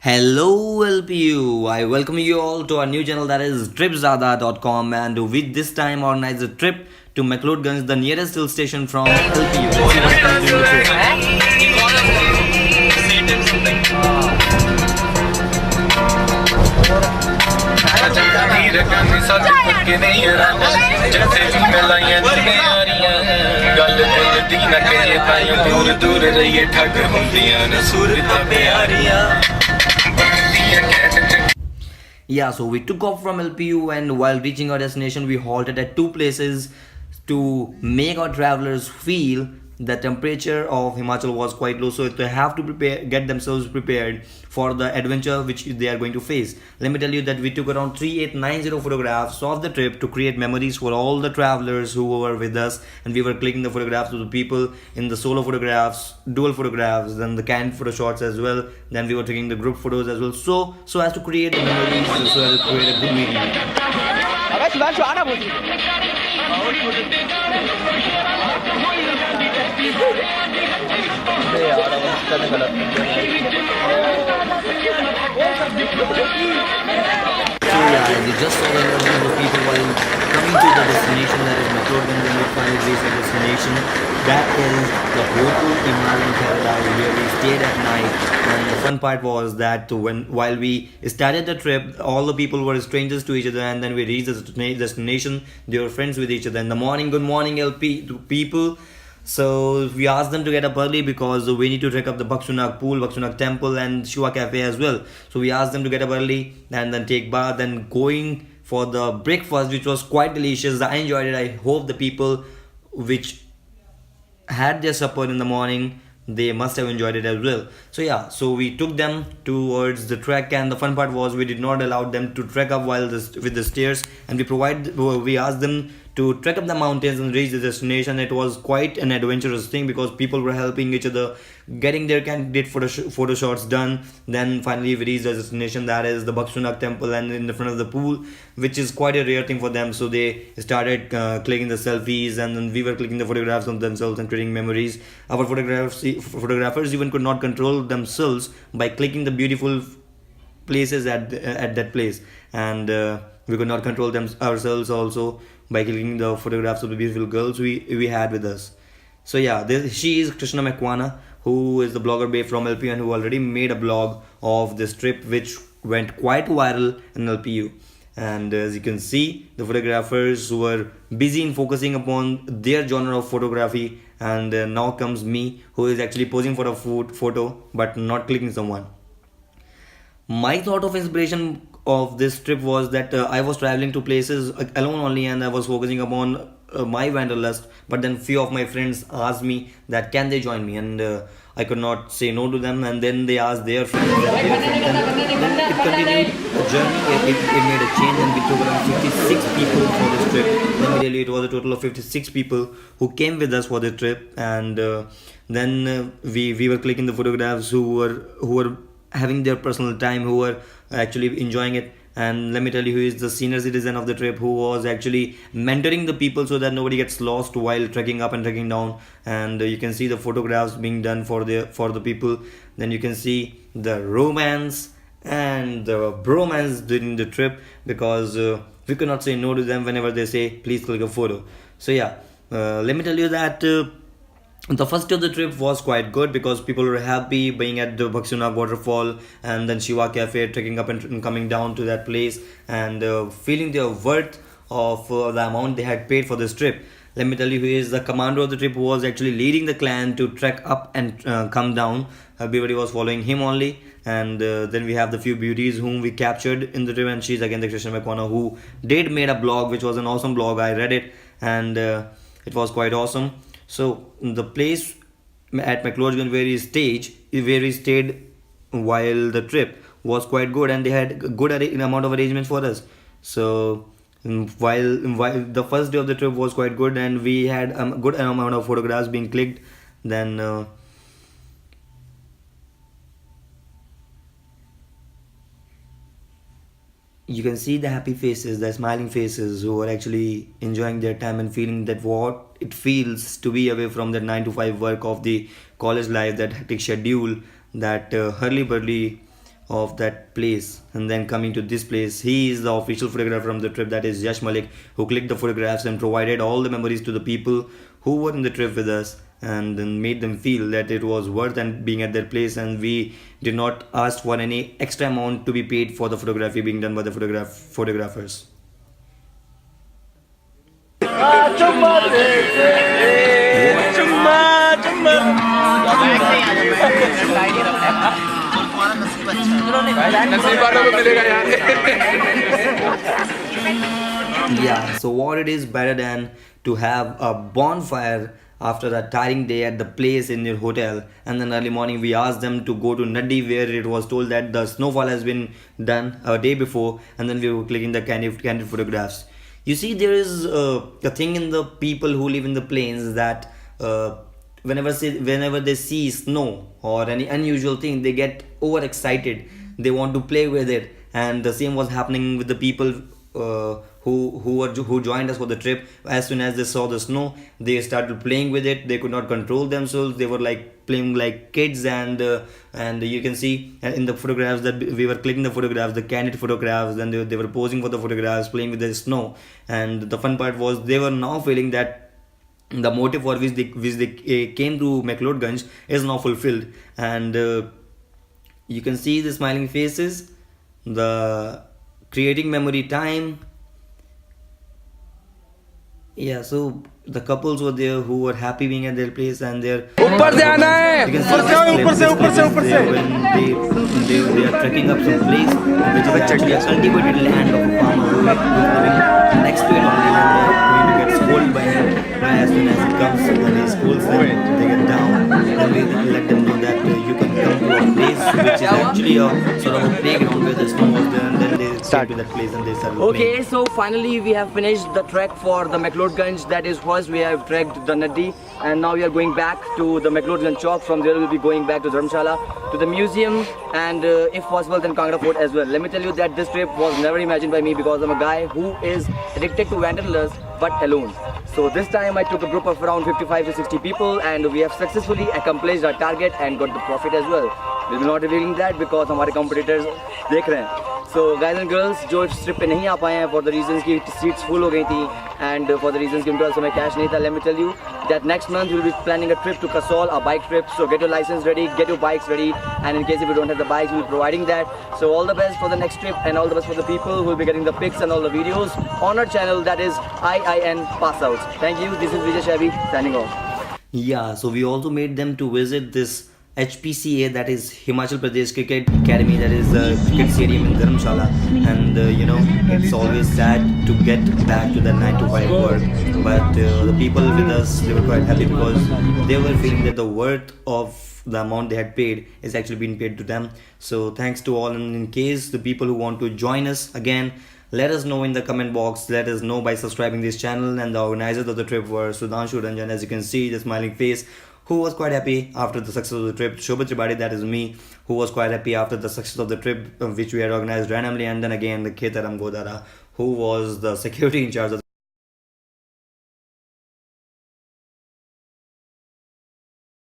Hello LPU, I welcome you all to our new channel that is Tripzada.com, and with this time organize a trip to Mcleodganj, the nearest hill station from LPU. Let's see what comes in the Yeah, so we took off from LPU, and while reaching our destination, we halted at two places to make our travelers feel the temperature of Himachal was quite low, so they have to get themselves prepared for the adventure which they are going to face. Let me tell you that we took around 3890 photographs of the trip to create memories for all the travelers who were with us, and we were clicking the photographs of the people in the solo photographs, dual photographs, then the canned photo shots as well. Then we were taking the group photos as well, so as to create the memories, so as to create a good meeting. So yeah, we just saw the energy of the people while coming to the destination, that is Mcleodganj, and we finally reached the destination. That is the Hotel Himalayan Paradise where we stayed at night. And the fun part was that while we started the trip, all the people were strangers to each other, and then we reached the destination. They were friends with each other. In the morning, good morning LP to people. So we asked them to get up early because we need to trek up the Baksunak pool, Baksunak temple, and Shiva cafe as well. So we asked them to get up early and then take bath and going for the breakfast, which was quite delicious. I enjoyed it. I hope the people which had their supper in the morning, they must have enjoyed it as well. So yeah, so we took them towards the trek, and the fun part was we did not allow them to trek up with the stairs, and we asked them to trek up the mountains and reach the destination. It was quite an adventurous thing because people were helping each other, getting their candidate photo shots done. Then finally we reached the destination, that is the Baksunak temple, and in the front of the pool, which is quite a rare thing for them. So they started clicking the selfies, and then we were clicking the photographs of themselves and creating memories. Our photographers even could not control themselves by clicking the beautiful places at that place, and we could not control them ourselves also by clicking the photographs of the beautiful girls we had with us. So yeah, she is Krishna Mekwana, who is the blogger babe from LPU and who already made a blog of this trip which went quite viral in LPU. And as you can see, the photographers were busy in focusing upon their genre of photography, and now comes me, who is actually posing for a photo but not clicking someone. My thought of inspiration of this trip was that I was traveling to places alone only, and I was focusing upon my Wanderlust. But then few of my friends asked me that can they join me, and I could not say no to them. And then they asked their friends, and then it continued a journey. It made a change, and we took around 56 people for this trip. Let me tell you, it was a total of 56 people who came with us for the trip, and then we were clicking the photographs who were having their personal time, who were actually enjoying it. And let me tell you, who is the senior citizen of the trip, who was actually mentoring the people so that nobody gets lost while trekking up and trekking down. And you can see the photographs being done for the people. Then you can see the romance and the bromance during the trip, because we could not say no to them whenever they say please click a photo. So yeah, let me tell you that the first day of the trip was quite good because people were happy being at the Baksunak waterfall and then Shiva cafe, trekking up and coming down to that place, and feeling the worth of the amount they had paid for this trip. Let me tell you, who is the commander of the trip, who was actually leading the clan to trek up and come down. Everybody was following him only. And then we have the few beauties whom we captured in the trip, and she's again the Krishna Mekwana, who made a blog, which was an awesome blog. I read it, and it was quite awesome. So the place at Mcleodganj where we stayed while the trip was quite good, and they had a good amount of arrangements for us. So while the first day of the trip was quite good, and we had a good amount of photographs being clicked, then you can see the happy faces, the smiling faces, who are actually enjoying their time and feeling that what it feels to be away from that 9 to 5 work of the college life, that hectic schedule, that hurly burly of that place and then coming to this place. He is the official photographer from the trip, that is Yash Malik, who clicked the photographs and provided all the memories to the people who were in the trip with us, and then made them feel that it was worth and being at their place, and we did not ask for any extra amount to be paid for the photography being done by the photographers. Yeah, so what it is better than to have a bonfire after a tiring day at the place in your hotel, and then early morning we asked them to go to Nadi where it was told that the snowfall has been done a day before, and then we were clicking the candid photographs. You see, there is a thing in the people who live in the plains that whenever they see snow or any unusual thing, they get overexcited. They want to play with it, and the same was happening with the people who joined us for the trip. As soon as they saw the snow, they started playing with it. They could not control themselves. They were like playing like kids, and you can see in the photographs that we were clicking the photographs, the candid photographs, and they were posing for the photographs, playing with the snow. And the fun part was they were now feeling that the motive for which they came to Mcleodganj is now fulfilled, and you can see the smiling faces, the creating memory time. Yeah, so the couples were there who were happy being at their place, and their ऊपर से आना है you can see ऊपर से when they are trekking up some place which is actually a cultivated land of a farmer who is living next to it only, and they are going to get scolded by him. As soon as it comes and he scolds them, they get down, and we let them know that you can come to a place which is actually a sort of a playground where the snow was there, and then they start to that place and they started playing. Okay, so finally we have finished the trek for the Mcleodganj. That is, first we have trekked the Nadi, and now we are going back to the Mcleodganj Chowk. From there we will be going back to Dharamshala, to the museum, and if possible then Kangra Fort as well. Let me tell you that this trip was never imagined by me, because I'm a guy who is addicted to Wanderlust but alone. So this time I took a group of around 55 to 60 people, and we have successfully accomplished our target and got the profit as well. We'll be not revealing that because हमारे competitors देख रहे हैं. So guys and girls जो इस trip पे नहीं आ पाए हैं for the reasons कि seats full हो गई थी, and for the reasons कि उनके पास समय cash नहीं था, let me tell you that next month we will be planning a trip to Kasol, a bike trip. So get your license ready, get your bikes ready, and in case if you don't have the bikes, we will be providing that. So all the best for the next trip, and all the best for the people who will be getting the pics and all the videos on our channel, that is IIN Passouts. Thank you. This is Vijay Shabi signing off. Yeah, so we also made them to visit this HPCA, that is Himachal Pradesh Cricket Academy, that is the cricket stadium in Dharamshala, and you know, it's always sad to get back to the 9 to 5 work, but the people with us, they were quite happy because they were feeling that the worth of the amount they had paid is actually being paid to them. So thanks to all, and in case the people who want to join us again, let us know in the comment box. Let us know by subscribing this channel. And the organizers of the trip were Sudhanshu Ranjan, as you can see, the smiling face, who was quite happy after the success of the trip. Shobha Tripathi, that is me, who was quite happy after the success of the trip, which we had organized randomly. And then again the Khetaram Godara, who was the security in charge of the